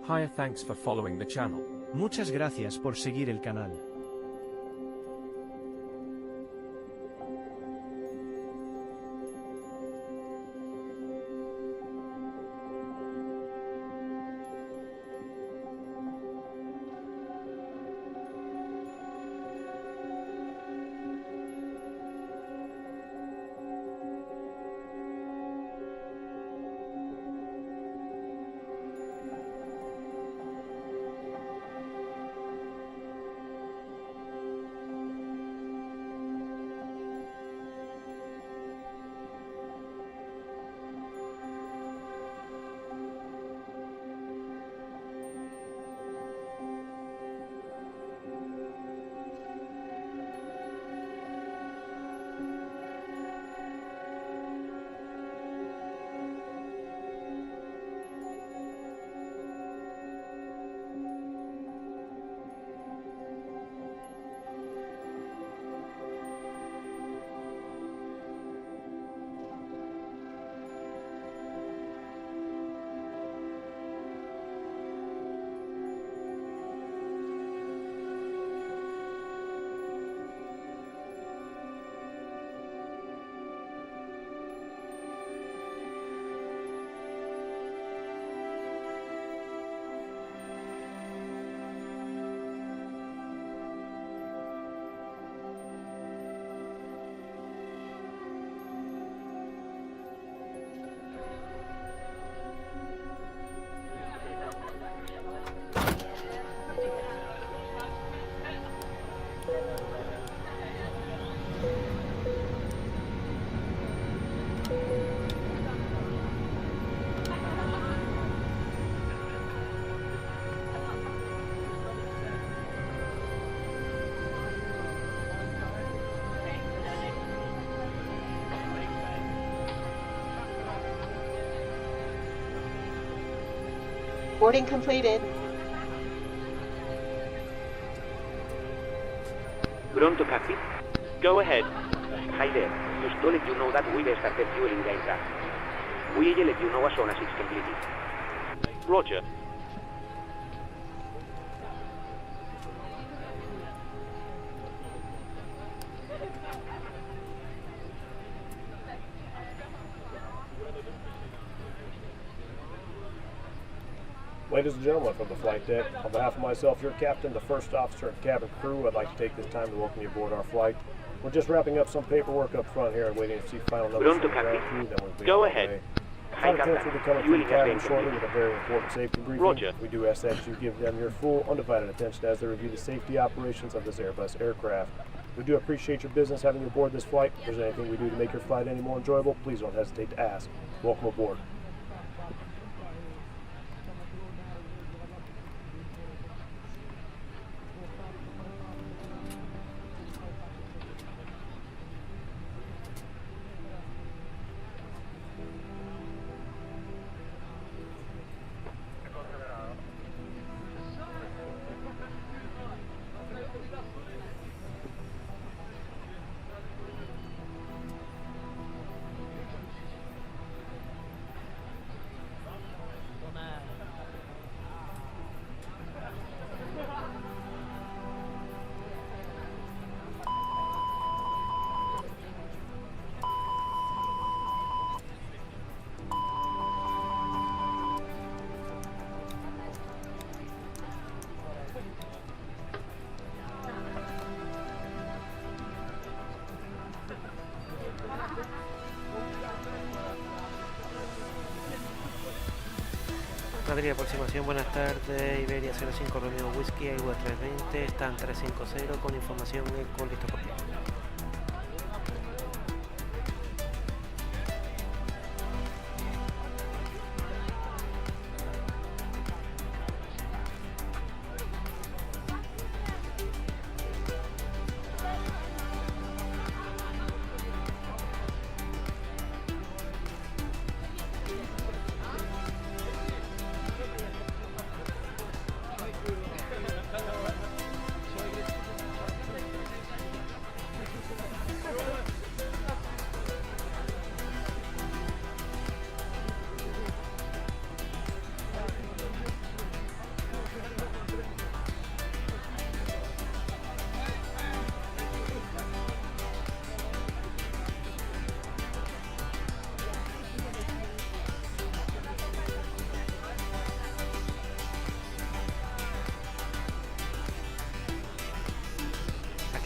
Hi, thanks for following the channel. Muchas gracias por seguir el canal. Boarding completed. Pronto, Captain. Go ahead. Hi there. Just to let you know that we will start fueling the aircraft. We will let you know as soon as it's completed. Roger. Ladies and gentlemen from the flight deck, on behalf of myself, your captain, the first officer, and cabin crew, I'd like to take this time to welcome you aboard our flight. We're just wrapping up some paperwork up front here and waiting to see final numbers from the ground crew. Then we'll be Go on ahead. the way. Hi, Flight attendants will be coming from the cabin shortly with a very important safety briefing. Roger. We do ask that you give them your full, undivided attention as they review the safety operations of this Airbus aircraft. We do appreciate your business having you aboard this flight. If there's anything we do to make your flight any more enjoyable, please don't hesitate to ask. Welcome aboard. Madrid, aproximación, buenas tardes, Iberia 05 Romeo Whisky, Airbus A320, están 350 con información eco, listo por ti.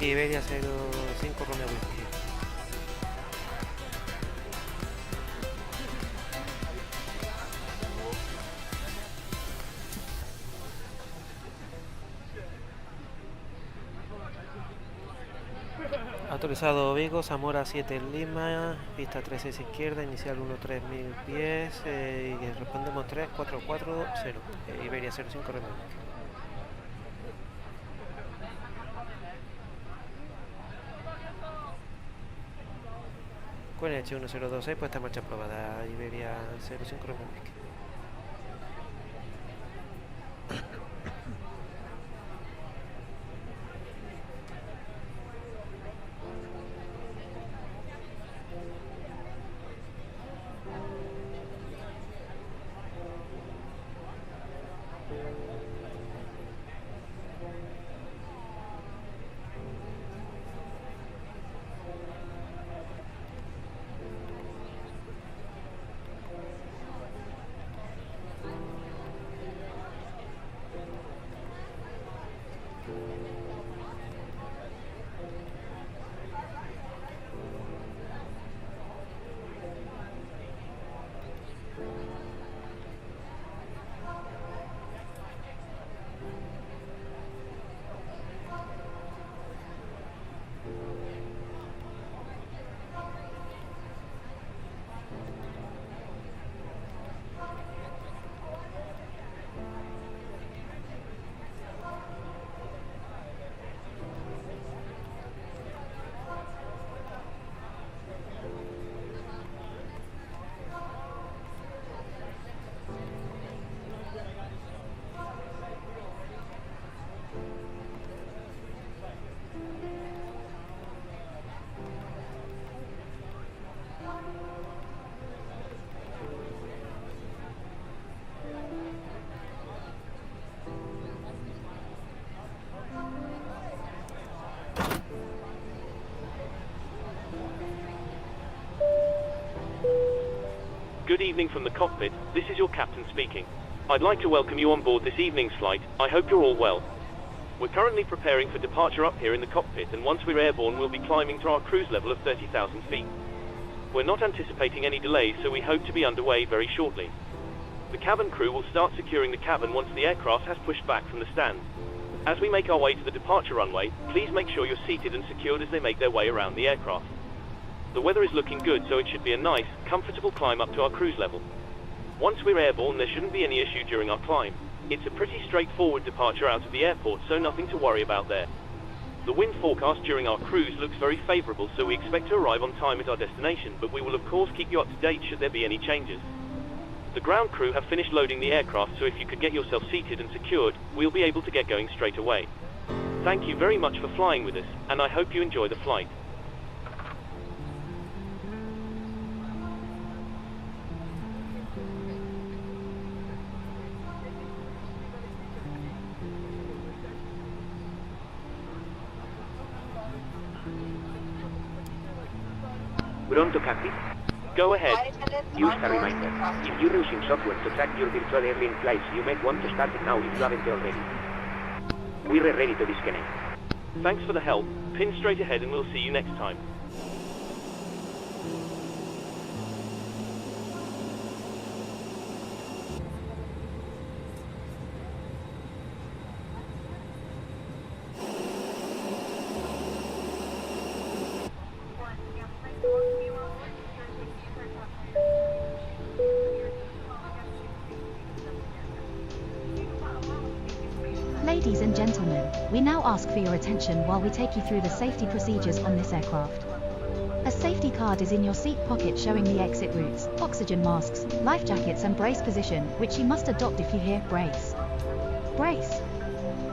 Iberia 05 Romeo Whisky. Autorizado Vigo, Zamora 7 Lima, pista 36 izquierda, inicial 13000 pies, y respondemos 3440, Iberia 05 Romeo. Con el H1026, puesta en marcha aprobada, Iberia 05 Romeo. Good evening from the cockpit, this is your captain speaking. I'd like to welcome you on board this evening's flight. I hope you're all well. We're currently preparing for departure up here in the cockpit, and once we're airborne we'll be climbing to our cruise level of 30,000 feet. We're not anticipating any delays, so we hope to be underway very shortly. The cabin crew will start securing the cabin once the aircraft has pushed back from the stand. As we make our way to the departure runway, please make sure you're seated and secured as they make their way around the aircraft. The weather is looking good, so it should be a nice, comfortable climb up to our cruise level. Once we're airborne, there shouldn't be any issue during our climb. It's a pretty straightforward departure out of the airport, so nothing to worry about there. The wind forecast during our cruise looks very favourable, so we expect to arrive on time at our destination, but we will of course keep you up to date should there be any changes. The ground crew have finished loading the aircraft, so if you could get yourself seated and secured, we'll be able to get going straight away. Thank you very much for flying with us, and I hope you enjoy the flight. Pronto, Captain. Go ahead. Use a reminder. If you're using software to track your virtual airline flights, you might want to start it now if you haven't already. We're ready to disconnect. Thanks for the help. Pin straight ahead and we'll see you next time. Ladies and gentlemen, we now ask for your attention while we take you through the safety procedures on this aircraft. A safety card is in your seat pocket showing the exit routes, oxygen masks, life jackets and brace position, which you must adopt if you hear brace. Brace.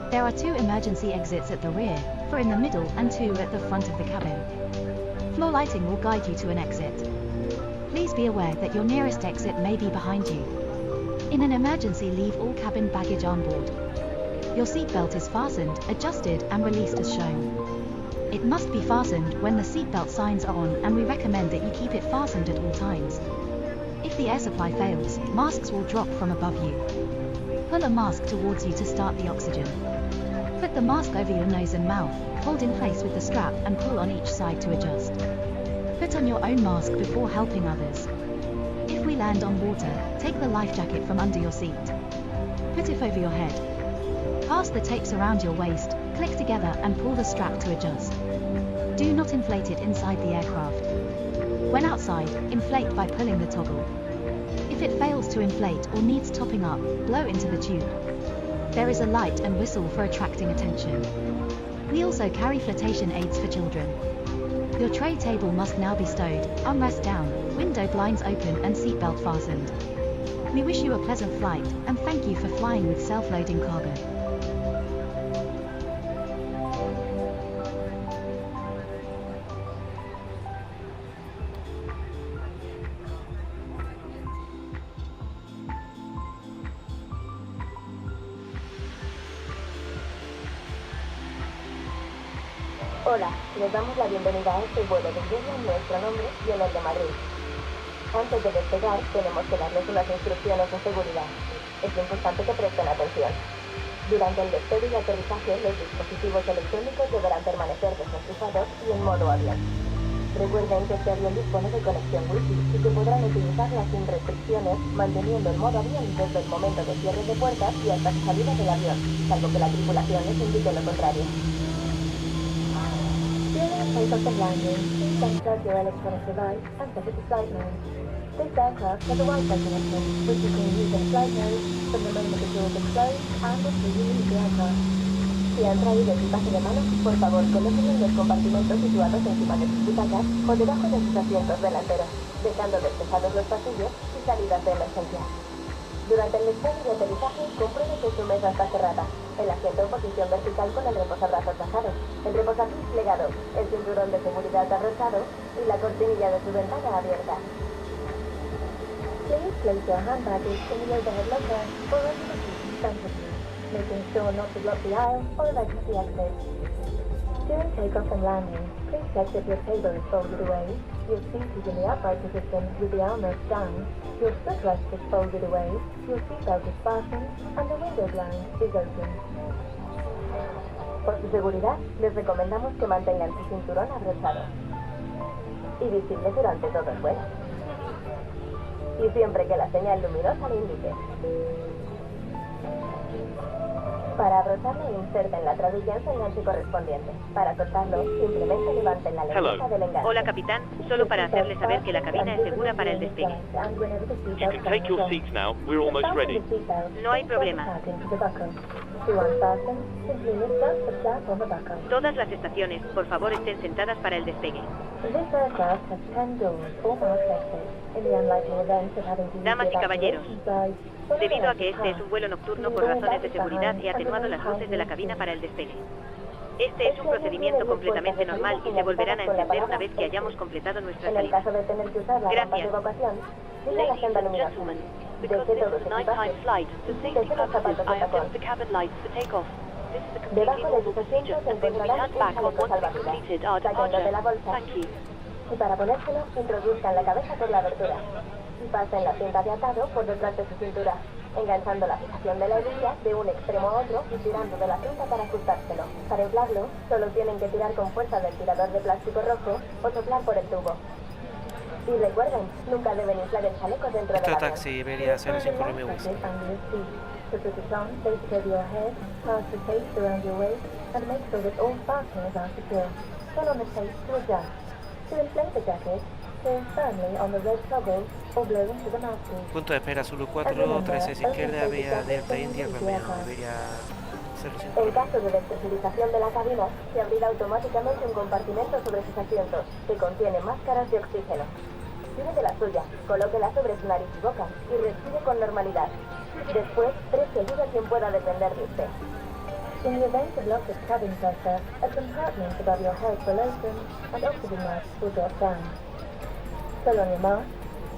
There are 2 emergency exits at the rear, 4 in the middle and 2 at the front of the cabin. Floor lighting will guide you to an exit. Please be aware that your nearest exit may be behind you. In an emergency, leave all cabin baggage on board. Your seatbelt is fastened, adjusted and released as shown. It must be fastened when the seatbelt signs are on, and we recommend that you keep it fastened at all times. If the air supply fails, masks will drop from above you. Pull a mask towards you to start the oxygen. Put the mask over your nose and mouth, hold in place with the strap and pull on each side to adjust. Put on your own mask before helping others. If we land on water, take the life jacket from under your seat. Put it over your head. Pass the tapes around your waist, click together and pull the strap to adjust. Do not inflate it inside the aircraft. When outside, inflate by pulling the toggle. If it fails to inflate or needs topping up, blow into the tube. There is a light and whistle for attracting attention. We also carry flotation aids for children. Your tray table must now be stowed, armrest down, window blinds open and seatbelt fastened. We wish you a pleasant flight, and thank you for flying with self-loading cargo. Hola, les damos la bienvenida a este vuelo de invierno en nuestro nombre y en el de Madrid. Antes de despegar, tenemos que darles unas instrucciones de seguridad. Es importante que presten atención. Durante el despegue y aterrizaje, los dispositivos electrónicos deberán permanecer desenchufados y en modo avión. Recuerden que este avión dispone de conexión Wi-Fi y que podrán utilizarla sin restricciones, manteniendo el modo avión desde el momento de cierre de puertas y hasta su salida del avión, salvo que la tripulación les indique lo contrario. During takeoff and landing, please unplug your electronic device and set it to flight mode. This aircraft has a Wi-Fi connection, which you can use in flight mode from the moment the doors are closed and until you leave the aircraft. Si han traído equipaje de mano, por favor, colóquenlo en los compartimentos situados encima de sus butacas o debajo de sus asientos delanteros, dejando despejados los pasillos y salidas de emergencia. Durante el despegue y aterrizaje, compruebe que su mesa está cerrada, el asiento en posición vertical con el reposabrazos bajados, el reposapiés plegado, el cinturón de seguridad abrochado y la cortinilla de su ventana abierta. Please place your hand baggage in the overhead locker or under the seat in front of you, making sure not to block the aisle or emergency exit. During takeoff and landing, please check that your table is folded away, your seat is in the upright position with the armrest down, your footrest is folded away, your seatbelt is fastened, and the window blind is open. Por su seguridad, les recomendamos que mantengan su cinturón abrochado y visible durante todo el vuelo. Y siempre que la señal luminosa le indique. Para abrocharlo, inserten la trabilla en su enganche correspondiente. Para soltarlo, simplemente levanten la lengüeta del enganche. Hola, capitán. Solo para hacerle saber que la cabina es segura para el despegue. You can take your seats now. We're almost ready. No hay problema. Todas las estaciones, por favor, estén sentadas para el despegue. Damas y caballeros, debido a que este es un vuelo nocturno por razones de seguridad, he atenuado las luces de la cabina para el despegue. Este es un procedimiento completamente normal y se volverán a encender una vez que hayamos completado nuestra salida. Gracias. Ladies and gentlemen, because this is a nighttime flight, for safety purposes, I have dimmed the cabin lights for takeoff. This is a completely normal procedure, and they will be turned back on once we've completed our departure. Thank you. Y para ponérselo, introduzcan la cabeza por la abertura y pasen la cinta de atado por detrás de su cintura, enganchando la fijación de la hebilla de un extremo a otro y tirando de la cinta para ajustárselo. Para inflarlo, solo tienen que tirar con fuerza del tirador de plástico rojo o soplar por el tubo. Y recuerden, nunca deben inflar el chaleco dentro de la taxi Iberia 05 me gusta. To put it on, place it over your head, pass the tape around your waist, and make sure that all fasteners are secure. Turn on the tape to adjust. To inflate the jacket, turn firmly on the red toggle or blow into the mouthpiece. Punto de espera Zulu 4, 36 izquierda, vía Delta India, Romeo, Iberia 05. En caso de despresurización de la cabina, se abrirá automáticamente un compartimento sobre sus asientos, que contiene máscaras de oxígeno. Tire de la suya, colóquela sobre su nariz y boca y respire con normalidad. Después, preste ayuda a quien pueda depender de usted. In the event of loss of cabin pressure, a compartment above your head will open and oxygen masks will drop down. Pull on your mask,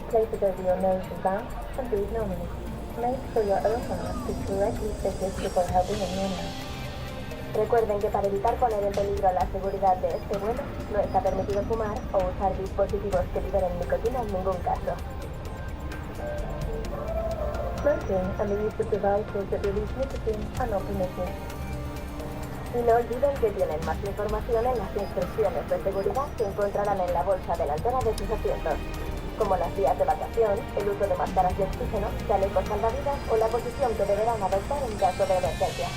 place it over your nose and mouth, and breathe normally. Make sure your own mask is correctly fitted before helping anyone else. Recuerden que para evitar poner en peligro la seguridad de este vuelo, no está permitido fumar o usar dispositivos que liberen nicotina en ningún caso. Smoking and the use of devices that release nicotine are not permitted. Y no olviden que tienen más información en las instrucciones de seguridad que encontrarán en la bolsa delantera de sus asientos, como las vías de evacuación, el uso de máscaras de oxígeno, chalecos salvavidas o la posición que deberán adoptar en caso de emergencia.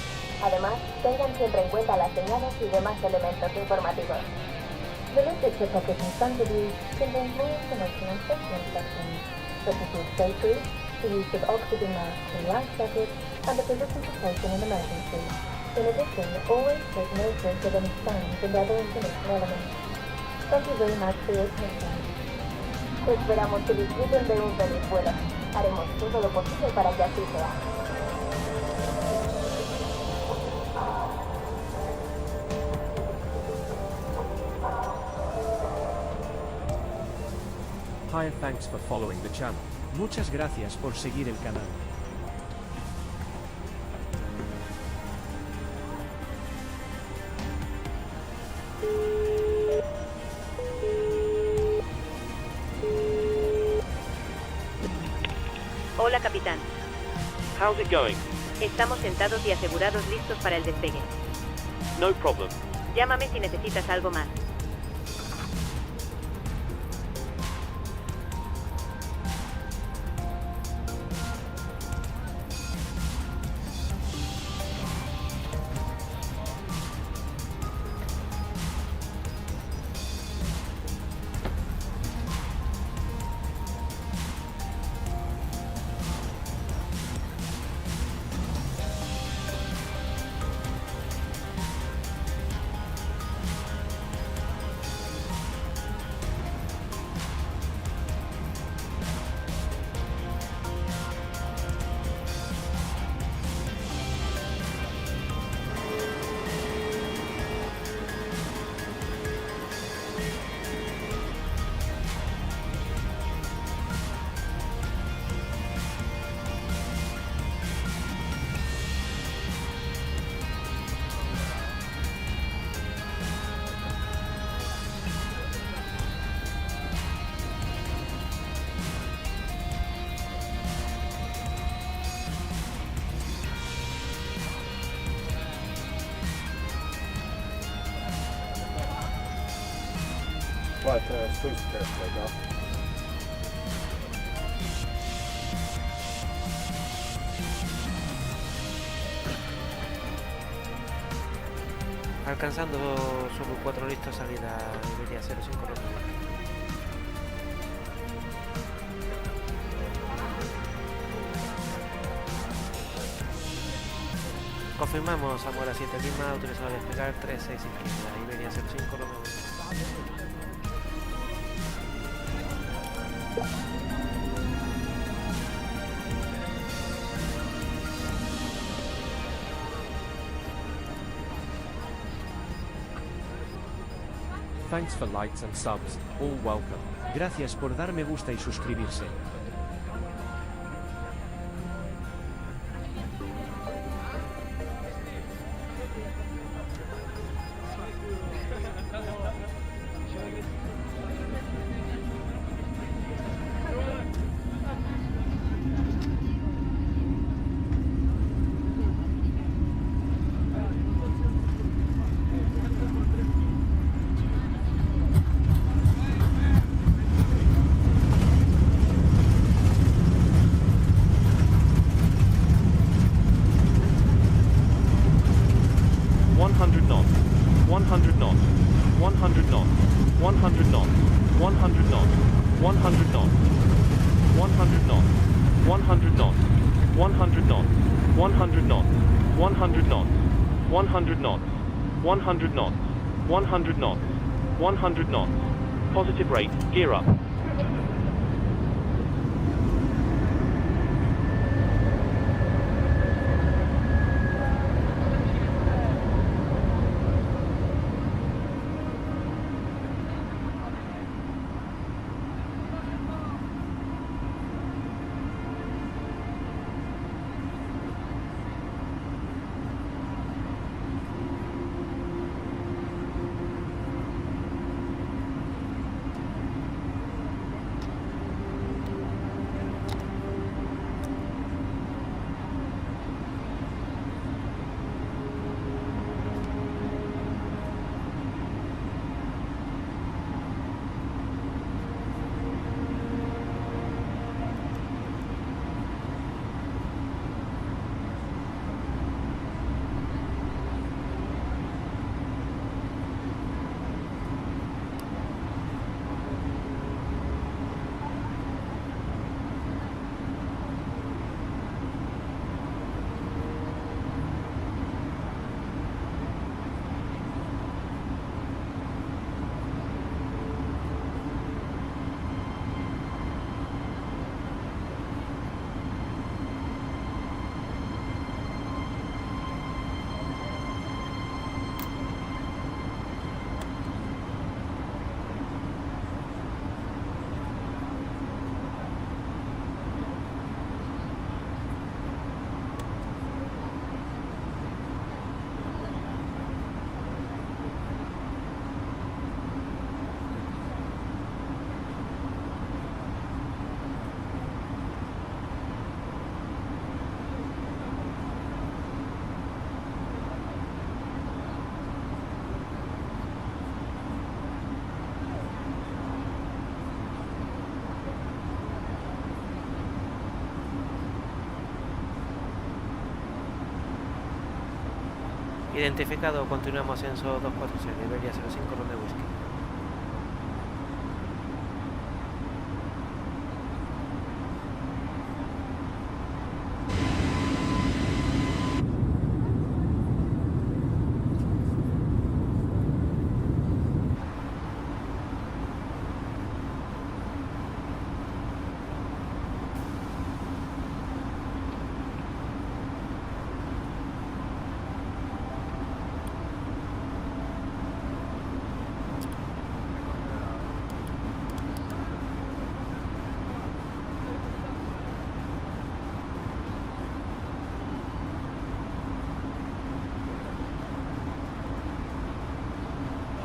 Además, tengan siempre en cuenta las señales y demás elementos informativos. The literature packet in front of you contains more information on safety instructions, such as use safety, the use of oxygen masks and life jackets, and the position to take in an emergency. In addition, always take notice of any signs and other information elements. Thank you very much for your attention. Esperamos que disfruten de un feliz vuelo. Haremos todo lo posible para que así sea. Hi, thanks for following the channel. Muchas gracias por seguir el canal. Hola, capitán. How's it going? Estamos sentados y asegurados listos para el despegue. No problem. Llámame si necesitas algo más. Flight plans, please prepare for takeoff. Alcanzando solo 4 listos, salida Iberia 05 Londres. Confirmamos, Zamora 7 Lima, autorizado a despegar 36 izquierda, Iberia 05 Londres. Thanks for likes and subs, all welcome. Gracias por dar me gusta y suscribirse. Positive rate, gear up. Identificado, continuamos ascenso 240, Iberia 05 Romeo Whisky.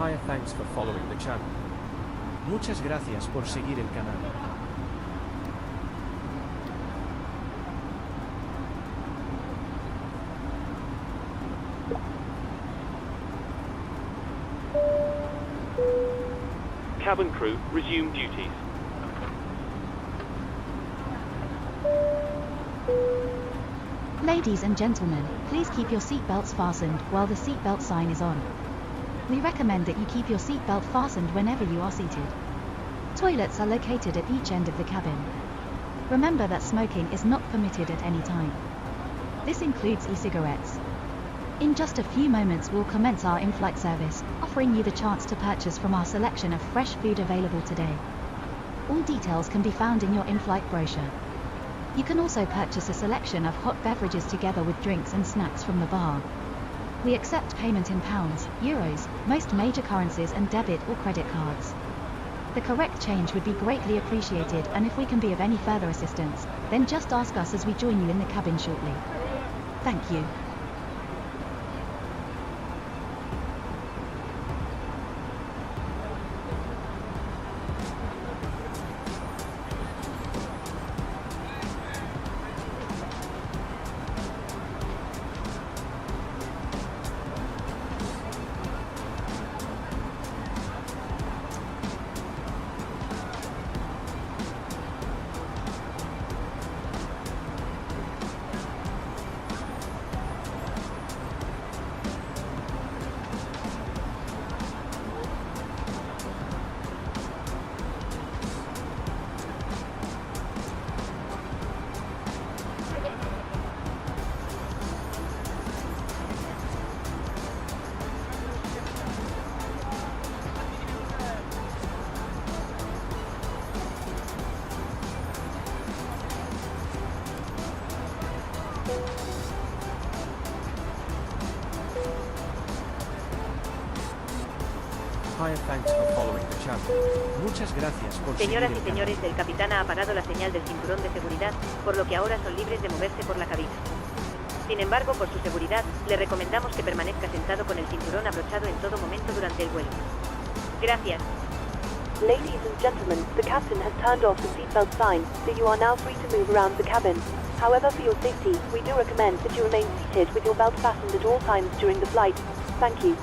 Hiya, thanks for following the channel. Muchas gracias por seguir el canal. Cabin crew, resume duties. Ladies and gentlemen, please keep your seatbelts fastened while the seatbelt sign is on. We recommend that you keep your seatbelt fastened whenever you are seated. Toilets are located at each end of the cabin. Remember that smoking is not permitted at any time. This includes e-cigarettes. In just a few moments we'll commence our in-flight service, offering you the chance to purchase from our selection of fresh food available today. All details can be found in your in-flight brochure. You can also purchase a selection of hot beverages together with drinks and snacks from the bar. We accept payment in pounds, euros, most major currencies and debit or credit cards. The correct change would be greatly appreciated, and if we can be of any further assistance, then just ask us as we join you in the cabin shortly. Thank you. Hiya, thanks for following the channel. Muchas gracias por seguir Señoras el y canal. señores, el capitán ha apagado la señal del cinturón de seguridad, por lo que ahora son libres de moverse por la cabina. Sin embargo, por su seguridad, le recomendamos que permanezca sentado con el cinturón abrochado en todo momento durante el vuelo. Gracias. Ladies and gentlemen, the captain has turned off the seatbelt sign, so you are now free to move around the cabin. However, for your safety, we do recommend that you remain seated with your belt fastened at all times during the flight. Thank you.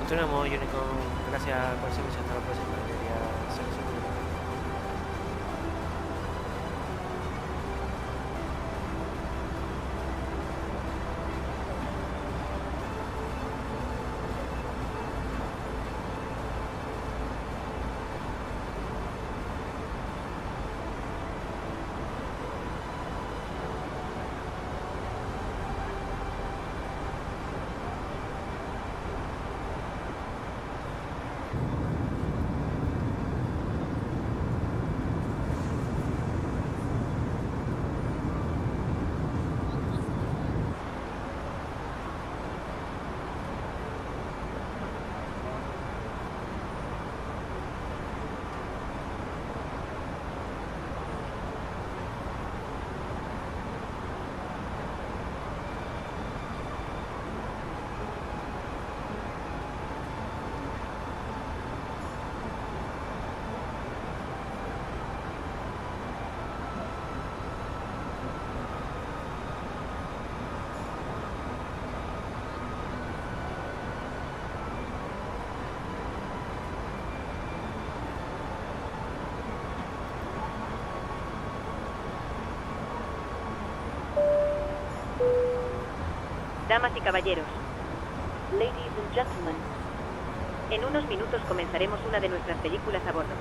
Continuamos, Unicorn. Gracias por ser visitado por Iberia 05. Damas y caballeros, Ladies and gentlemen, en unos minutos comenzaremos una de nuestras películas a bordo.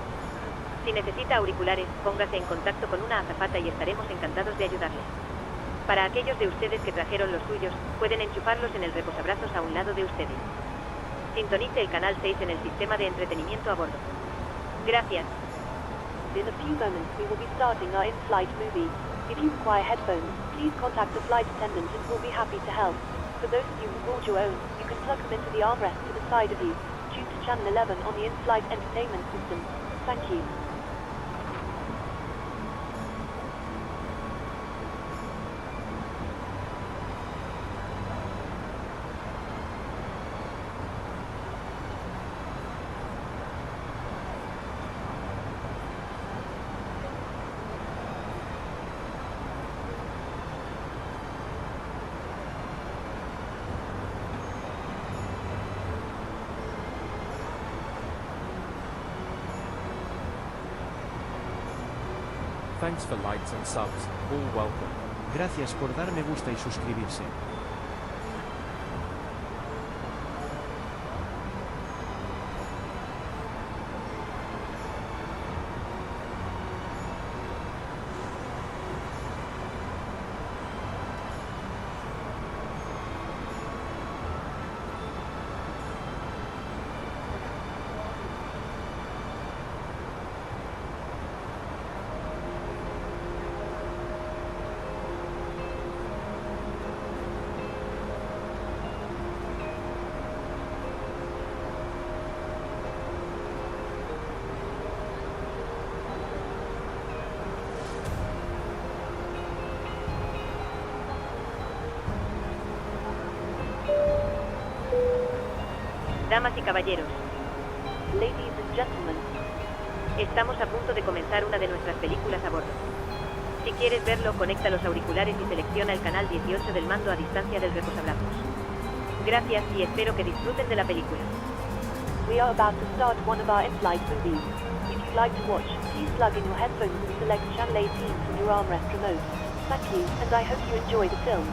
Si necesita auriculares, póngase en contacto con una azafata y estaremos encantados de ayudarle. Para aquellos de ustedes que trajeron los suyos, pueden enchufarlos en el reposabrazos a un lado de ustedes. Sintonice el canal 6 en el sistema de entretenimiento a bordo. Gracias. in a few moments we will be starting our in-flight movie. If you require headphones, please contact the flight attendant and we'll be happy to help. For those of you who brought your own, you can plug them into the armrest to the side of you. Tune to channel 11 on the in-flight entertainment system. Thank you. Thanks for likes and subs, all welcome. Gracias por dar me gusta y suscribirse. Damas y caballeros, Ladies and gentlemen, estamos a punto de comenzar una de nuestras películas a bordo. Si quieres verlo, conecta los auriculares y selecciona el canal 18 del mando a distancia del reposabrazos. Gracias y espero que disfruten de la película. we are about to start one of our in-flight movies. If you'd like to watch, please plug in your headphones and select channel 18 from your armrest remote. Thank you, and I hope you enjoy the film.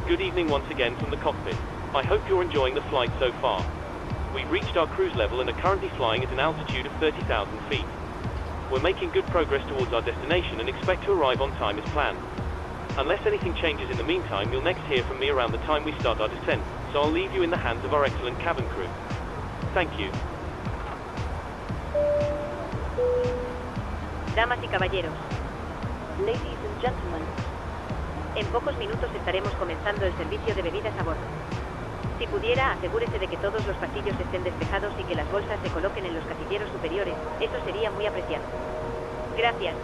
Good evening once again from the cockpit. I hope you're enjoying the flight so far. We've reached our cruise level and are currently flying at an altitude of 30,000 feet. We're making good progress towards our destination and expect to arrive on time as planned. Unless anything changes in the meantime, you'll next hear from me around the time we start our descent, so I'll leave you in the hands of our excellent cabin crew. Thank you. Damas y caballeros, Ladies and gentlemen, en pocos minutos estaremos comenzando el servicio de bebidas a bordo. Si pudiera, asegúrese de que todos los pasillos estén despejados y que las bolsas se coloquen en los casilleros superiores. Eso sería muy apreciado. Gracias.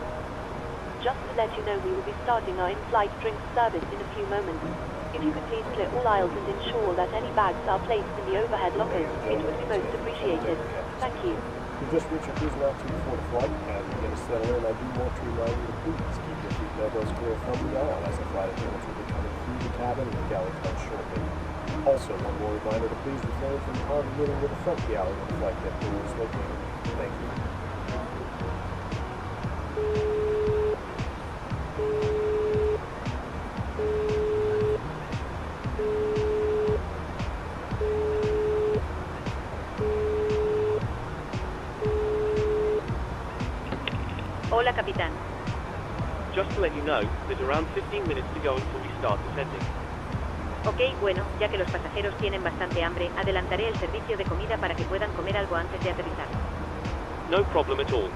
just to let you know we will be starting our in-flight drink service in a few moments. If you could please clear all aisles and ensure that any bags are placed in the overhead lockers, it would be most appreciated. Thank you. We just reached our cruising altitude before the flight. As we begin to settle in, I do want to remind you to please keep your seat elbows clear from the aisle as the flight attendants will be coming through the cabin and galley comes shortly. Also, one more reminder to please refrain from congregating with the front galley when the flight deck door is located. Thank you. Hola, capitán. Just to let you know, there's around 15 minutes to go until we start descending. Ok, bueno, ya que los pasajeros tienen bastante hambre, adelantaré el servicio de comida para que puedan comer algo antes de aterrizar. No problem at all.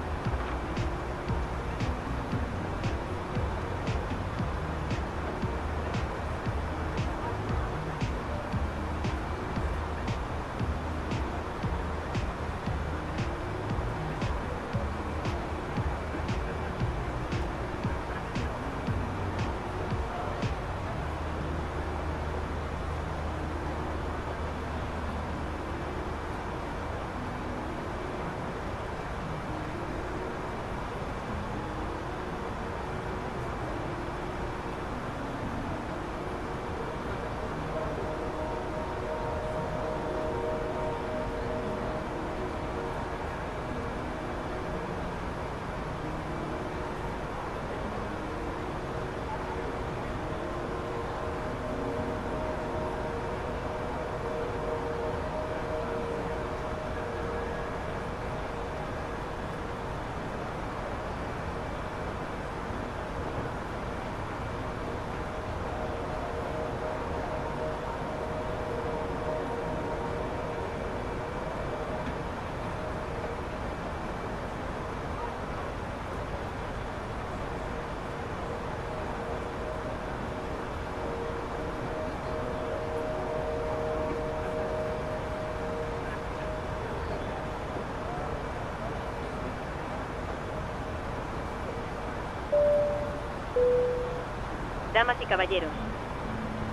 Damas y caballeros,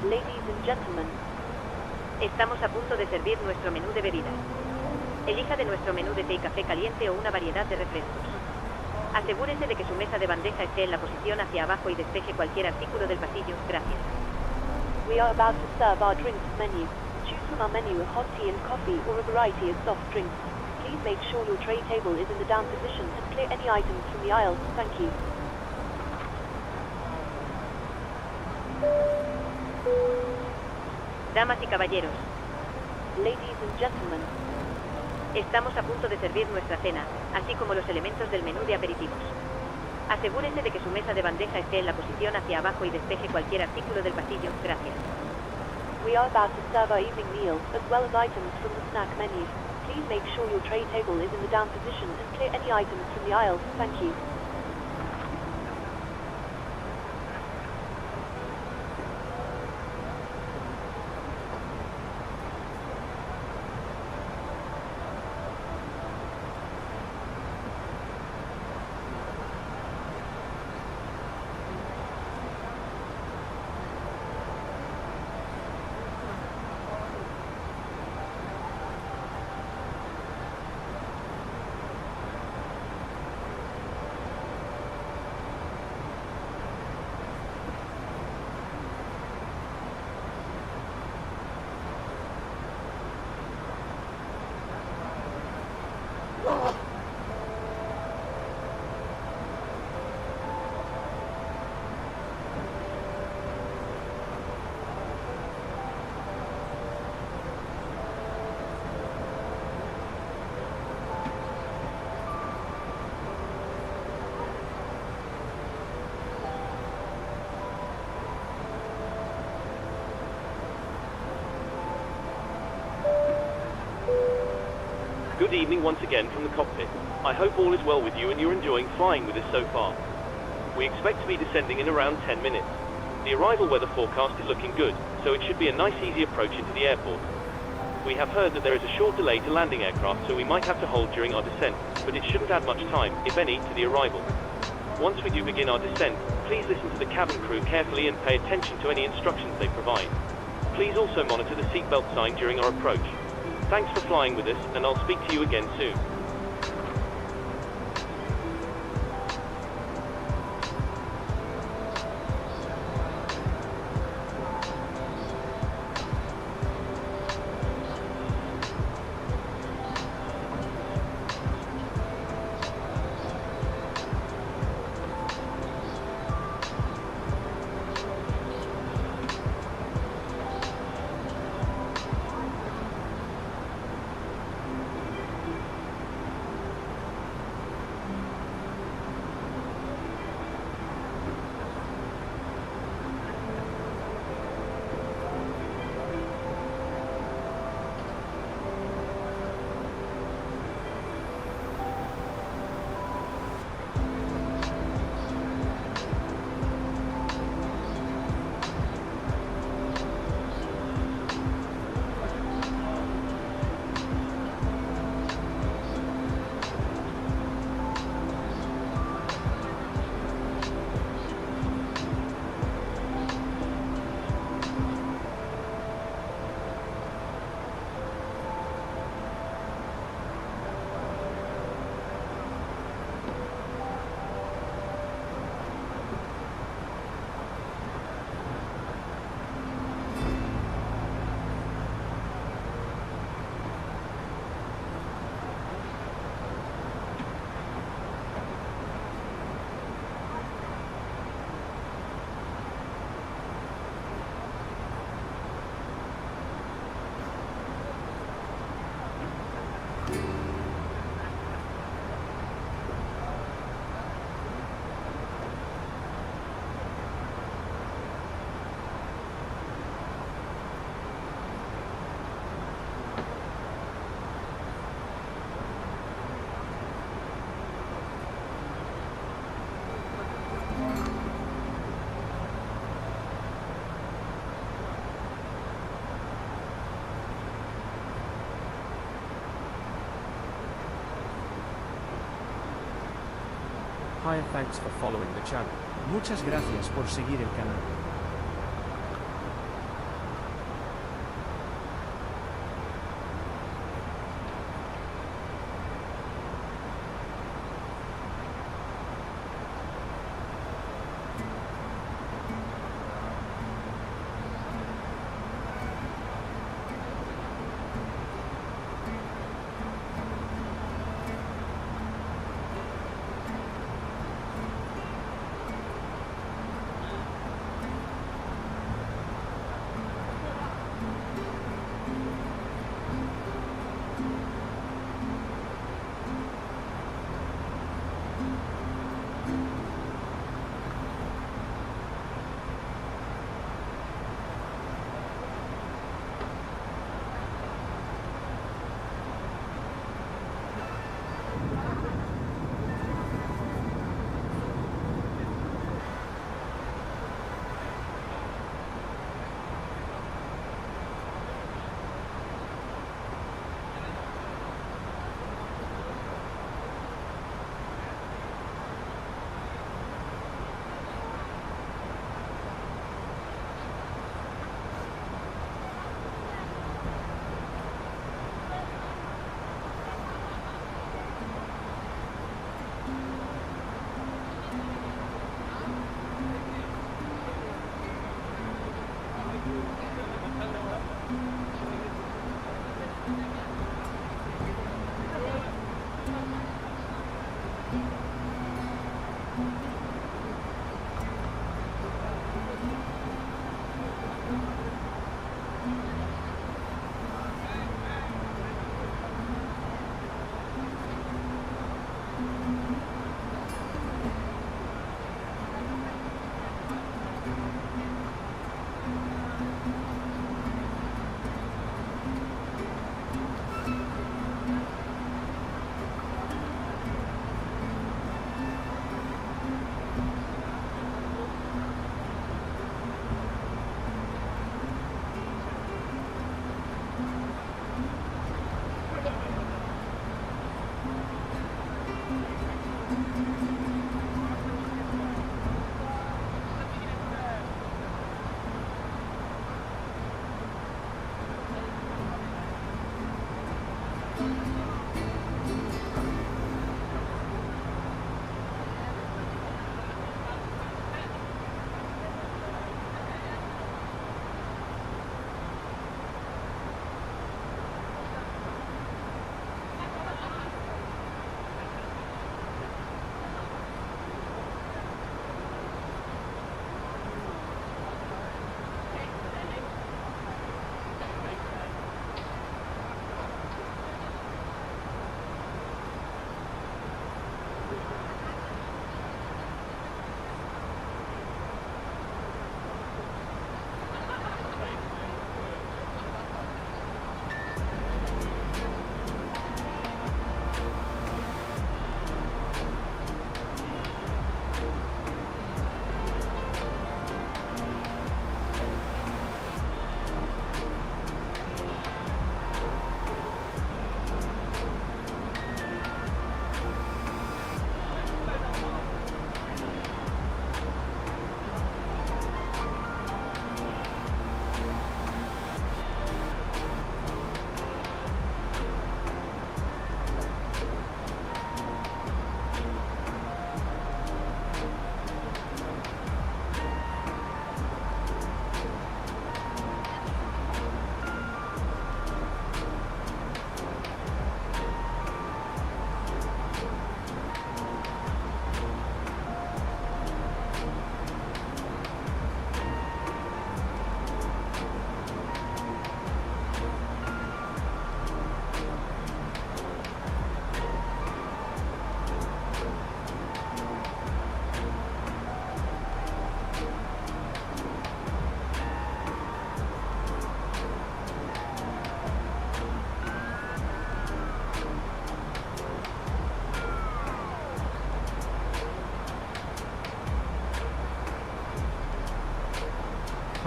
Ladies and gentlemen, estamos a punto de servir nuestro menú de bebidas. Elija de nuestro menú de té y café caliente o una variedad de refrescos. Asegúrese de que su mesa de bandeja esté en la posición hacia abajo y despeje cualquier artículo del pasillo. Gracias. we are about to serve our drinks menu. Choose from our menu a hot tea and coffee or a variety of soft drinks. Please make sure your tray table is in the down position and clear any items from the aisles. Thank you. Damas y caballeros, Ladies and gentlemen, estamos a punto de servir nuestra cena, así como los elementos del menú de aperitivos. Asegúrese de que su mesa de bandeja esté en la posición hacia abajo y despeje cualquier artículo del pasillo. Gracias. we are about to serve our evening meal, as well as items from the snack menu. Please make sure your tray table is in the down position and clear any items from the aisles. Thank you. Good evening once again from the cockpit. I hope all is well with you and you're enjoying flying with us so far. We expect to be descending in around 10 minutes. The arrival weather forecast is looking good, so it should be a nice easy approach into the airport. We have heard that there is a short delay to landing aircraft, so we might have to hold during our descent, but it shouldn't add much time, if any, to the arrival. Once we do begin our descent, please listen to the cabin crew carefully and pay attention to any instructions they provide. Please also monitor the seatbelt sign during our approach. Thanks for flying with us, and I'll speak to you again soon. Hi, thanks for following the channel. Muchas gracias por seguir el canal.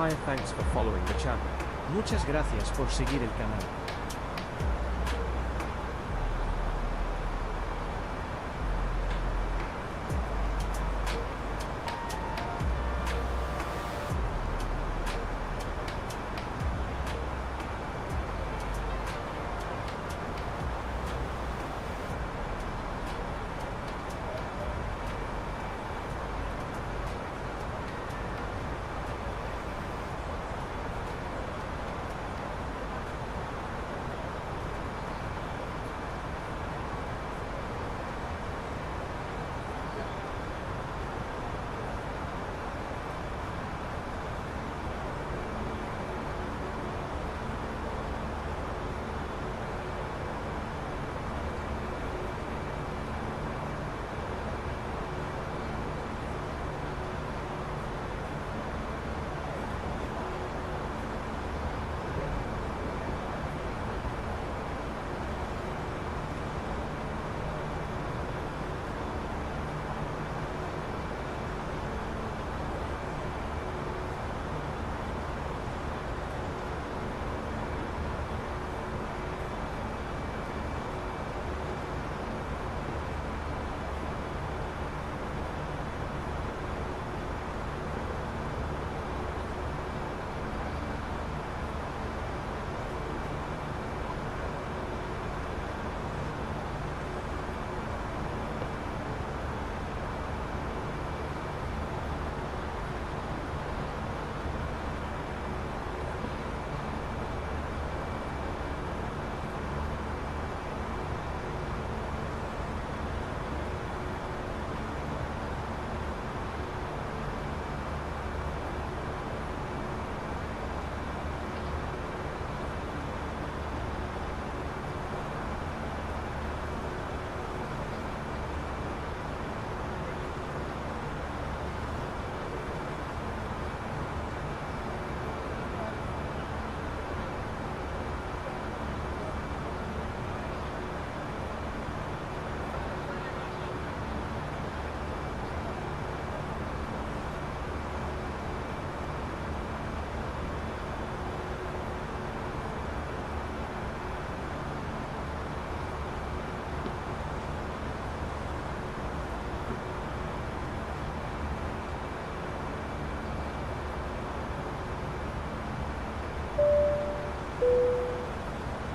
Hi, thanks for following the channel. Muchas gracias por seguir el canal.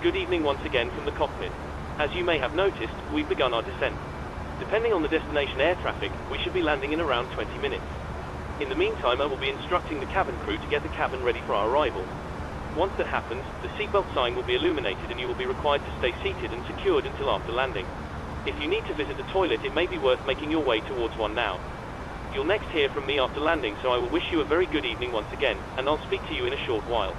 Good evening once again from the cockpit. As you may have noticed, we've begun our descent. Depending on the destination air traffic, we should be landing in around 20 minutes. In the meantime, I will be instructing the cabin crew to get the cabin ready for our arrival. Once that happens, the seatbelt sign will be illuminated and you will be required to stay seated and secured until after landing. If you need to visit the toilet, it may be worth making your way towards one now. You'll next hear from me after landing, so I will wish you a very good evening once again, and I'll speak to you in a short while.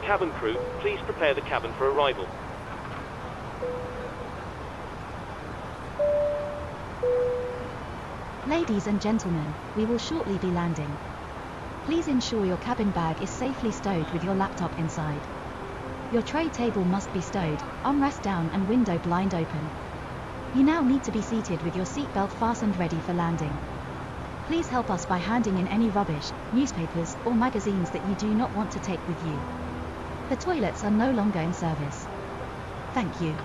Cabin crew, please prepare the cabin for arrival. Ladies and gentlemen, we will shortly be landing. Please ensure your cabin bag is safely stowed with your laptop inside. Your tray table must be stowed, armrest down and window blind open. You now need to be seated with your seatbelt fastened ready for landing. Please help us by handing in any rubbish, newspapers, or magazines that you do not want to take with you. The toilets are no longer in service. Thank you.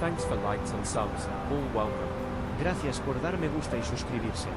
Thanks for likes and subs, all welcome. Gracias por dar me gusta y suscribirse.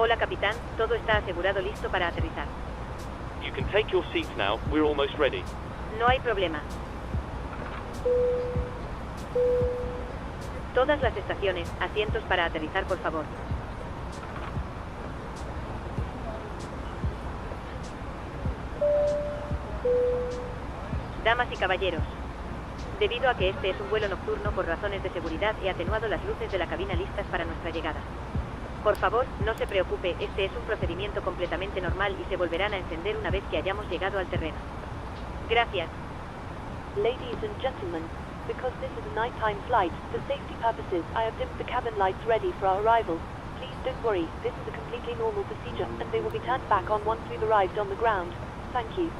Hola, capitán. Todo está asegurado, listo para aterrizar. You can take your seats now. We're almost ready. No hay problema. Todas las estaciones, asientos para aterrizar, por favor. Damas y caballeros, debido a que este es un vuelo nocturno, por razones de seguridad he atenuado las luces de la cabina listas para nuestra llegada. Por favor, no se preocupe, este es un procedimiento completamente normal y se volverán a encender una vez que hayamos llegado al terreno. Gracias. Ladies and gentlemen, because this is a nighttime flight, for safety purposes, I have dimmed the cabin lights ready for our arrival. Please don't worry, this is a completely normal procedure, and they will be turned back on once we've arrived on the ground. Thank you.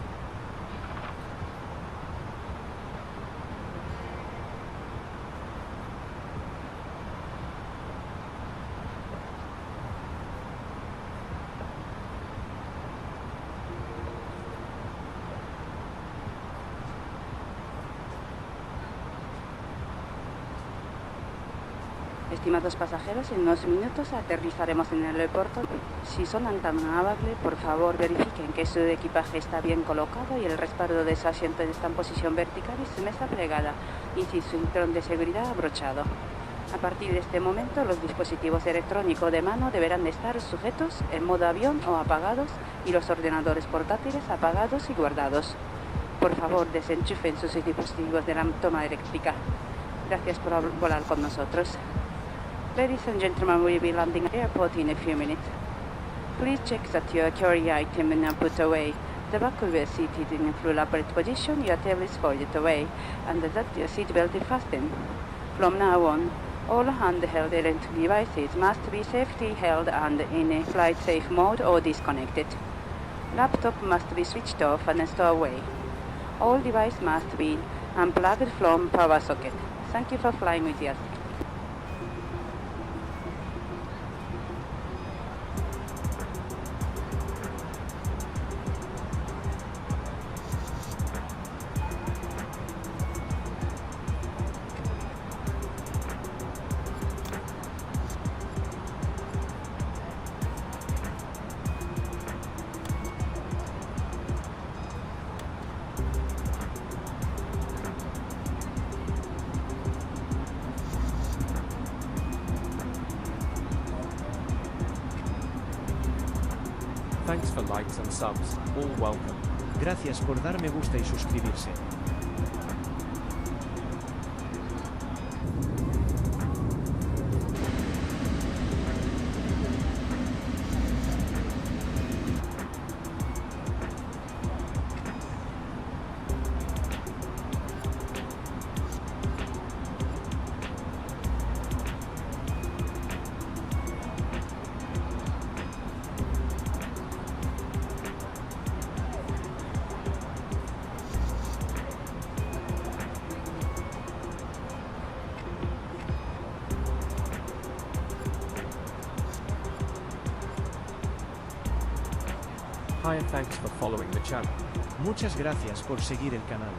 Estimados pasajeros, en unos minutos aterrizaremos en el aeropuerto. Si son tan amables, por favor verifiquen que su equipaje está bien colocado y el respaldo de su asiento está en posición vertical y su mesa plegada y su cinturón de seguridad abrochado. A partir de este momento, los dispositivos electrónicos de mano deberán de estar sujetos en modo avión o apagados y los ordenadores portátiles apagados y guardados. Por favor, desenchufen sus dispositivos de la toma eléctrica. Gracias por volar con nosotros. Ladies and gentlemen, we'll be landing at the airport in a few minutes. Please check that your carry item is not put away. The buckle is seated in a full upright position, your table is folded away, and that your seatbelt is fastened. From now on, all handheld electronic devices must be safely held and in a flight safe mode or disconnected. Laptop must be switched off and stored away. All devices must be unplugged from power socket. Thank you for flying with us. Thanks for likes and subs, all welcome. Gracias por dar me gusta y suscribirse. Hi and thanks for following the channel. Muchas gracias por seguir el canal.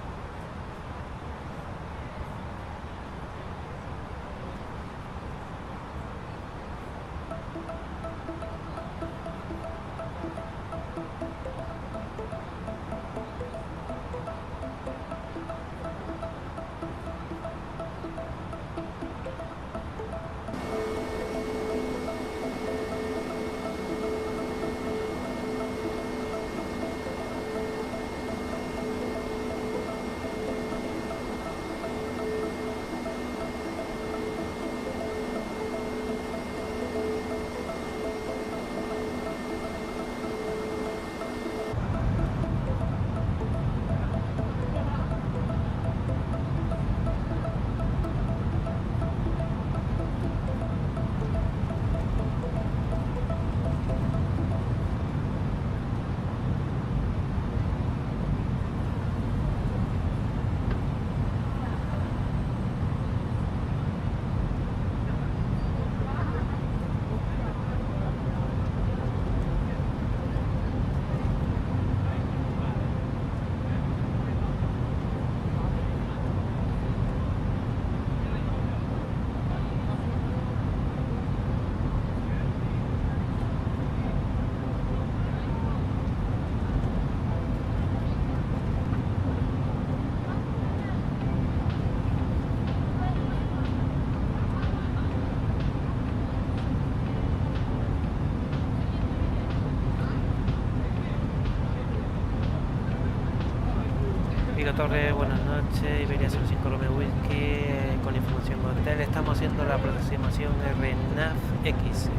Vigo Torre, buenas noches, Iberia 05 Romeo Whisky, con información hotel. Estamos haciendo la aproximación RNAV-X.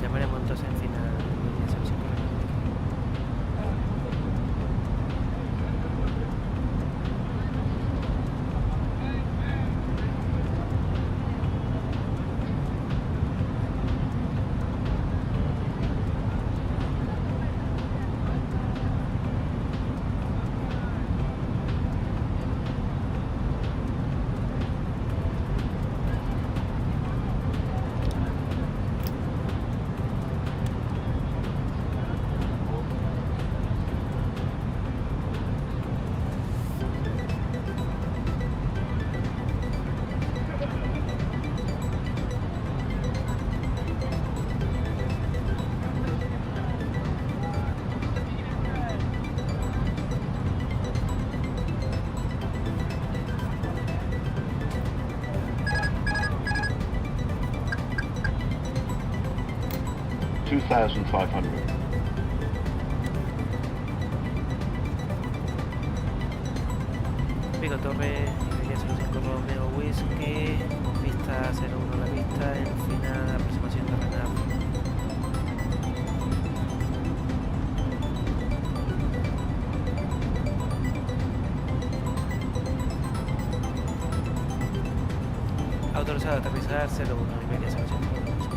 Llamaremos entonces al final Iberia 05 Romeo Whisky. 2,500. Vigo Torre, Iberia 05 Romeo Whisky, pista 01 la pista, en final aproximación de RNAV. Autorizado a aterrizar 01 Iberia 05 Romeo Whisky.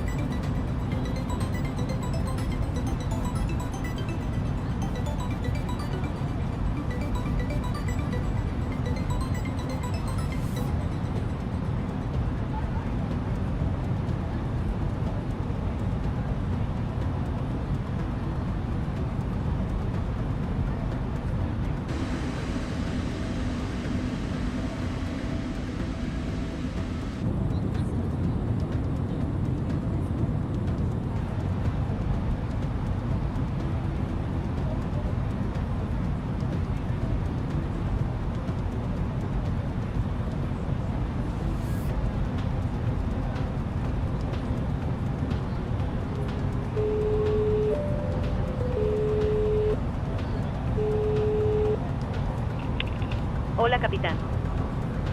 Hola, capitán.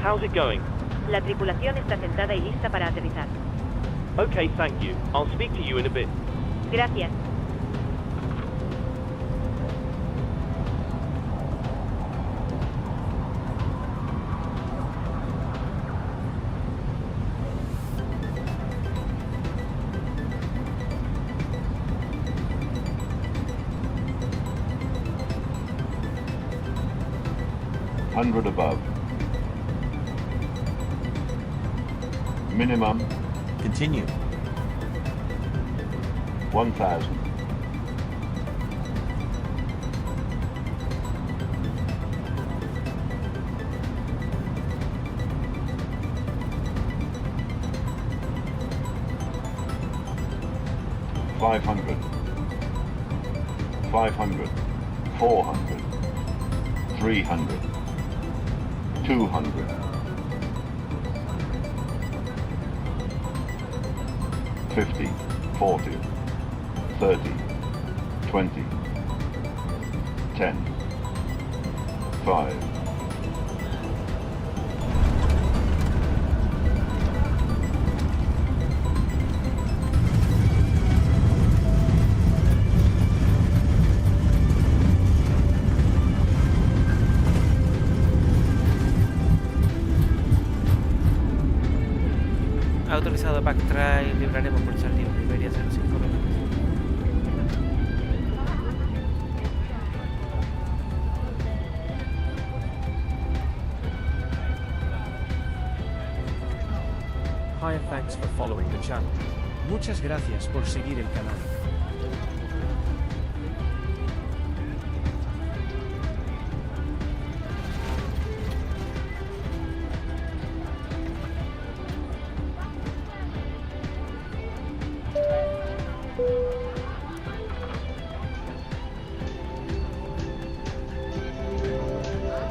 How's it going? La tripulación está sentada y lista para aterrizar. Okay, thank you. I'll speak to you in a bit. Gracias. Hundred above. Minimum. Continue. 1,000. $500. 500. 400. 300. 200. 50, 40, 30, 20, 10, 5. Autorizado backtrack, libraremos por ser libre, Iberia 05 Romeo. Hi and thanks for following the channel. Muchas gracias por seguir el canal.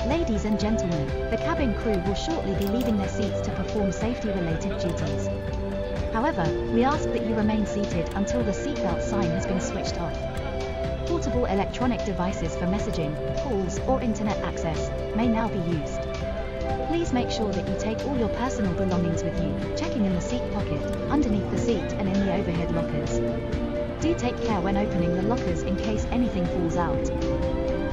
Ladies and gentlemen, the cabin crew will shortly be leaving their seats to perform safety-related duties. However, we ask that you remain seated until the seatbelt sign has been switched off. Portable electronic devices for messaging, calls, or internet access may now be used. Please make sure that you take all your personal belongings with you, checking in the seat pocket, underneath the seat and in the overhead lockers. Do take care when opening the lockers in case anything falls out.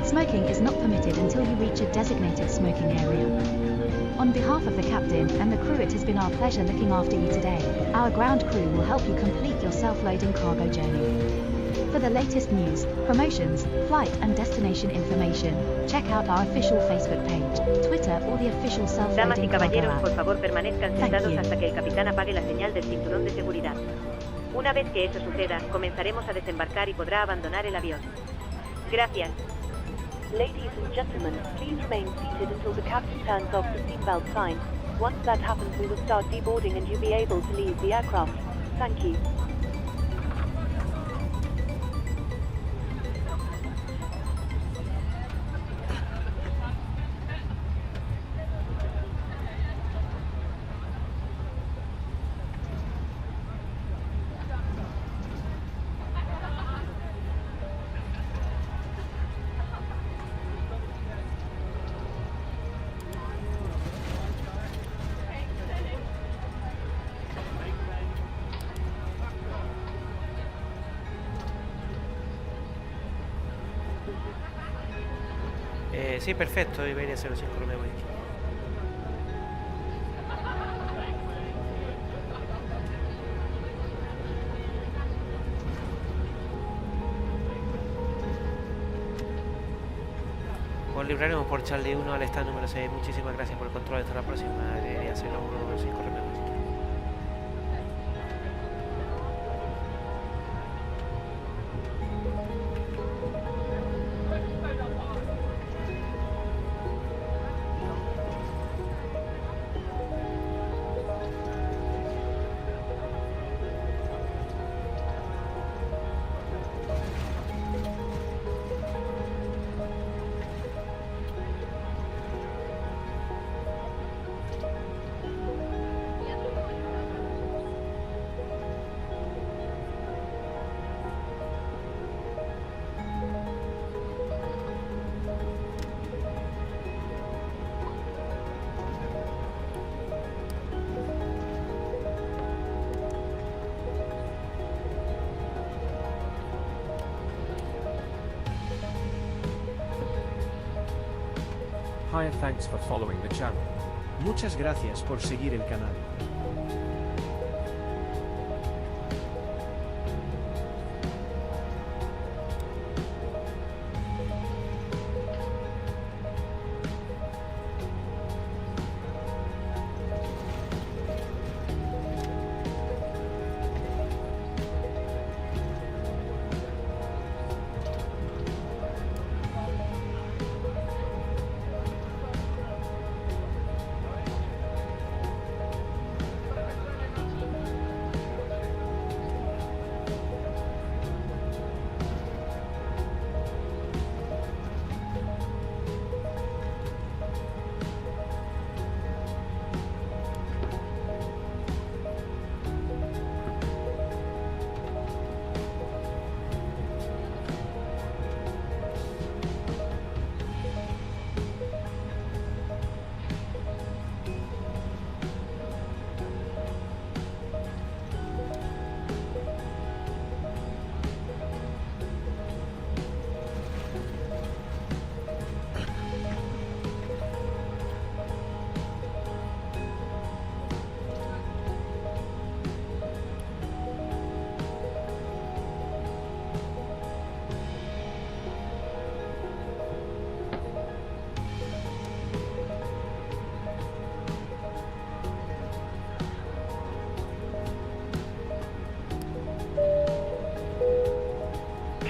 Smoking is not permitted until you reach a designated smoking area. On behalf of the captain and the crew, it has been our pleasure looking after you today. Our ground crew will help you complete your self-loading cargo journey. For the latest news, promotions, flight and destination information, check out our official Facebook page, Twitter or the official Damas y self-loading cargo caballeros, app. por favor permanezcan sentados hasta que el capitán apague la señal del cinturón de seguridad. Una vez que eso suceda, comenzaremos a desembarcar y podrá abandonar el avión. Gracias. Ladies and gentlemen, please remain seated until the captain turns off the seatbelt sign. Once that happens, we will start deboarding and you'll be able to leave the aircraft. Thank you. Sí, perfecto, Iberia 05 Romeo Whisky. Os libraremos por Charlie 1 al stand número 6. Muchísimas gracias por el control. Hasta la próxima, Iberia 05 Romeo Whisky. Hi and thanks for following the channel. Muchas gracias por seguir el canal.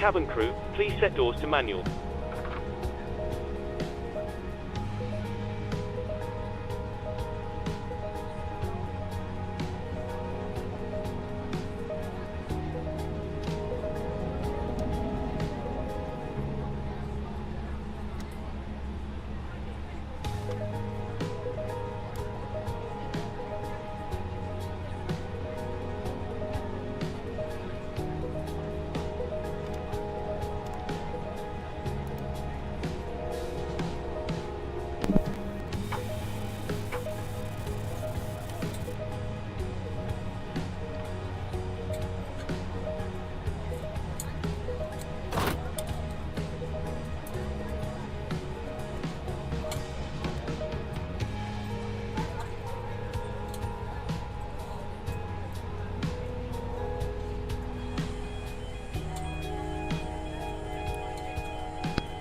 Cabin crew, please set doors to manual.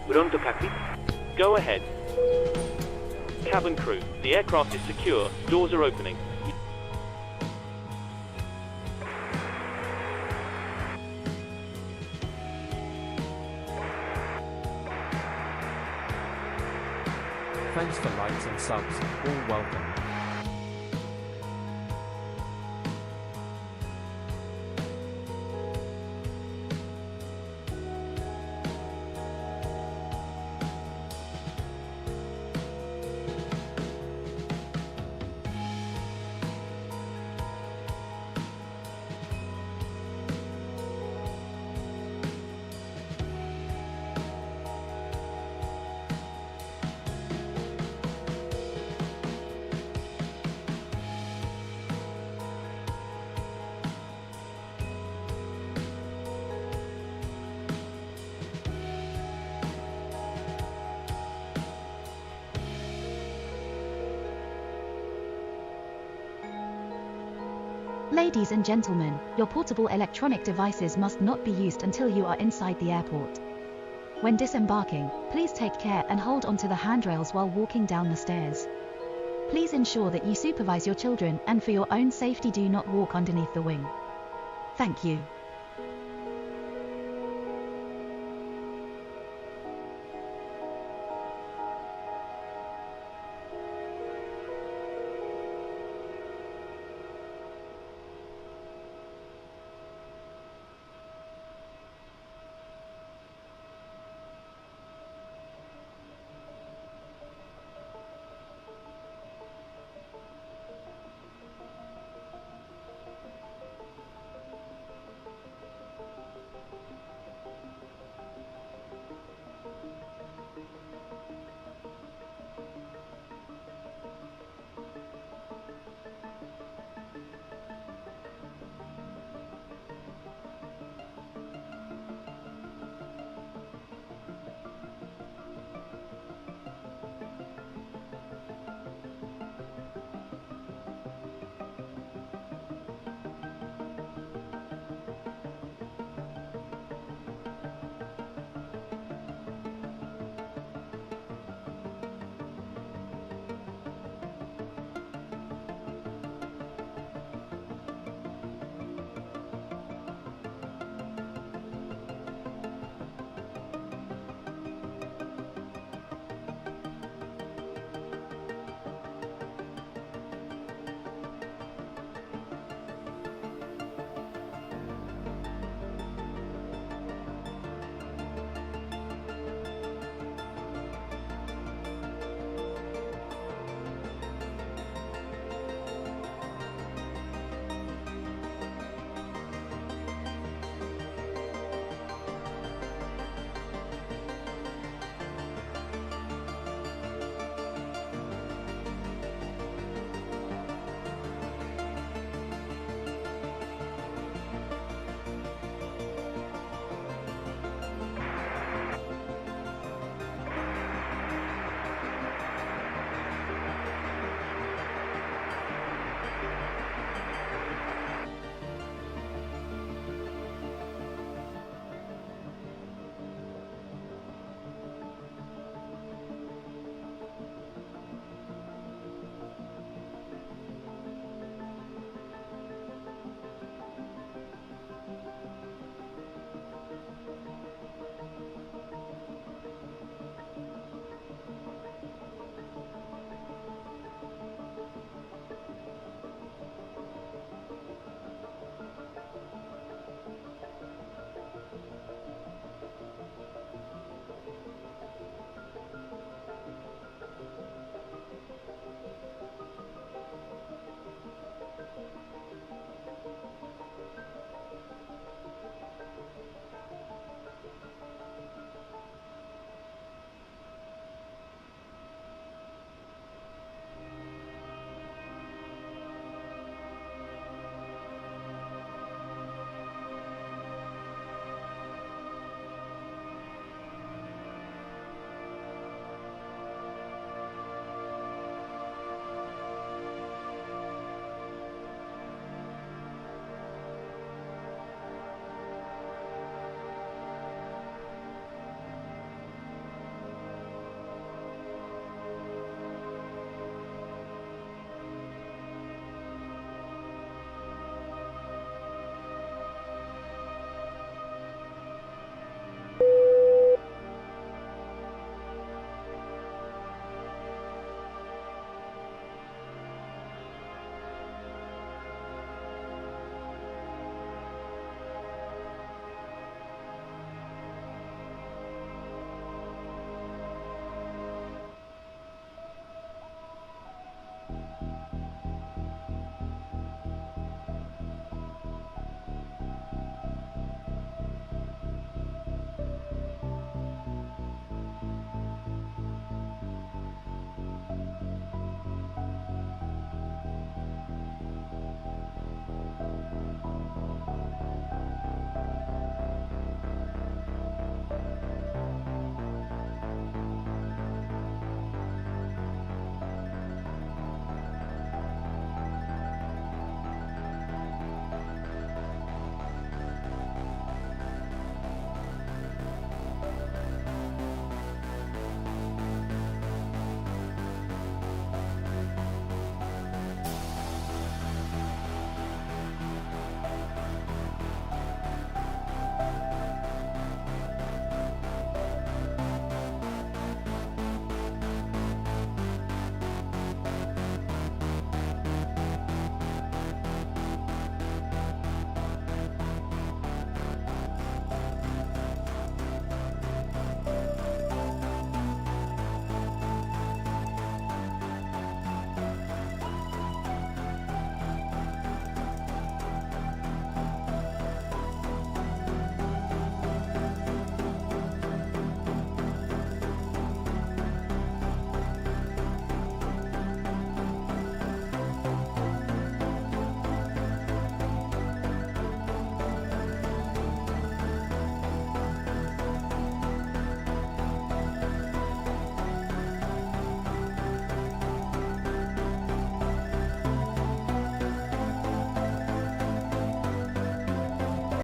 We're on to cockpit. Go ahead. Cabin crew, the aircraft is secure. Doors are opening. Thanks for likes and subs, all welcome. Ladies and gentlemen, your portable electronic devices must not be used until you are inside the airport. When disembarking, please take care and hold onto the handrails while walking down the stairs. Please ensure that you supervise your children, and for your own safety do not walk underneath the wing. Thank you.